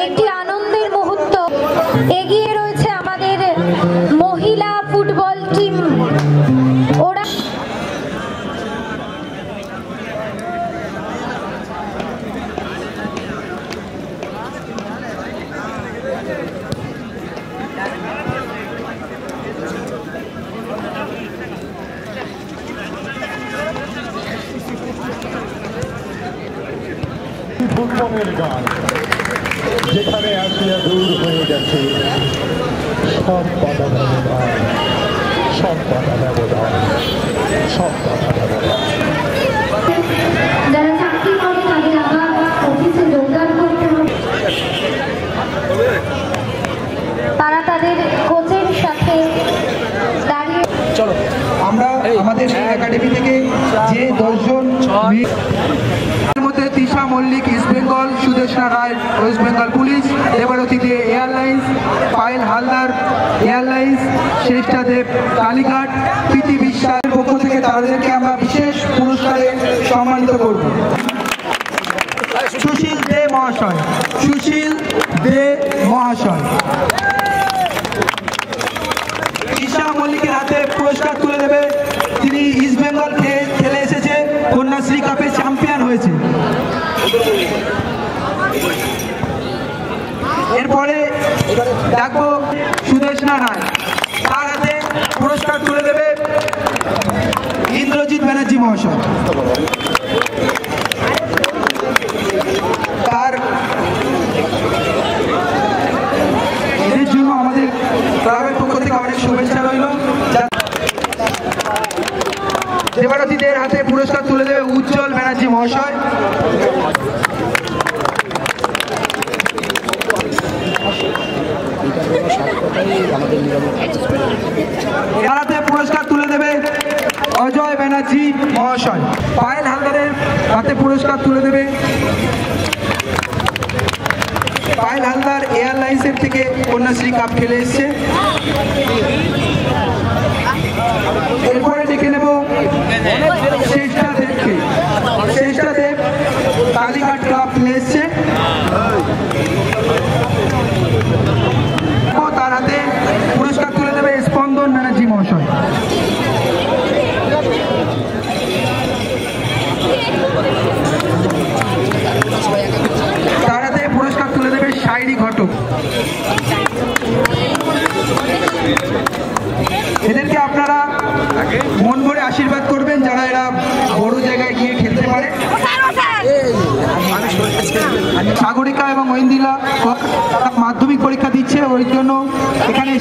একটি আনন্দের মুহূর্ত। এগিয়ে রয়েছে আমাদের মহিলা ফুটবল টিম। ওরা ফুটবলের গান যেখানে আসিয়া দূর হয়ে গেছে সব বাধা ব্যবধান, সব বাধা ব্যবধান, সব বাধা ব্যবধান। যারা চাকরি করে তাদের আবার অফিসে যোগদান করতে হবে। তারা তাদের কোচের সাথে দাঁড়িয়ে চলো আমরা আমাদের একাডেমি থেকে যে 10 জন মধ্যে তৃষা মল্লিক ইস্ট বেঙ্গল, সুদেশনা রায় ওয়েস্ট বেঙ্গল পুলিশ, দেবারতী দে এয়ারলাইন্স, পায়েল হালদার এয়ারলাইন্স, শ্রেষ্ঠা দেব কালীঘাট, প্রীতি বিশ্বাসের পক্ষ থেকে তাদেরকে আমরা বিশেষ পুরস্কারে সম্মানিত করব। সুশীল দে মহাশয়, সুশীল দে মহাশয় তৃষা মল্লিকের হাতে পুরস্কার তুলে দেবে। তিনি ইস্ট বেঙ্গল খেলে এসেছে, কন্যাশ্রী কাপে চ্যাম্পিয়ন হয়েছে। এরপরে দেখো সুদেশনা রায়, তার হাতে পুরস্কার তুলে দেবে ইন্দ্রজিৎ ব্যানার্জি মহাশয়। তার এদের জন্য আমাদের ক্লাবের পক্ষ থেকে অনেক শুভেচ্ছা রইল। দেবারতীদের হাতে পুরস্কার তুলে দেবে উজ্জ্বল ব্যানার্জি মহাশয়। এর হাতে পুরস্কার তুলে দেবে অজয় ব্যানার্জি মহাশয়। পায়েল হালদারের হাতে পুরস্কার তুলে দেবে পায়েল হালদার এয়ারলাইন্সের থেকে কন্যাশ্রী কাপ খেলে এসছে। এরপরে ডেকে নেব শ্রেষ্ঠা দেবকে। শ্রেষ্ঠা দেব কালীঘাট কাপ খেলে এসছে। তার হাতে পুরস্কার তুলে দেবে স্পন্দন ব্যানার্জি মহাশয়। তার হাতে পুরস্কার তুলে দেবে শায়রি ঘটক। এদেরকে আপনারা মন ভরে আশীর্বাদ করবেন যারা এরা বড় জায়গায় গিয়ে খেলতে পারে। সাগরিকা এবং ঐন্দিলা মাধ্যমিক পরীক্ষা দিচ্ছে, ওই জন্য এখানে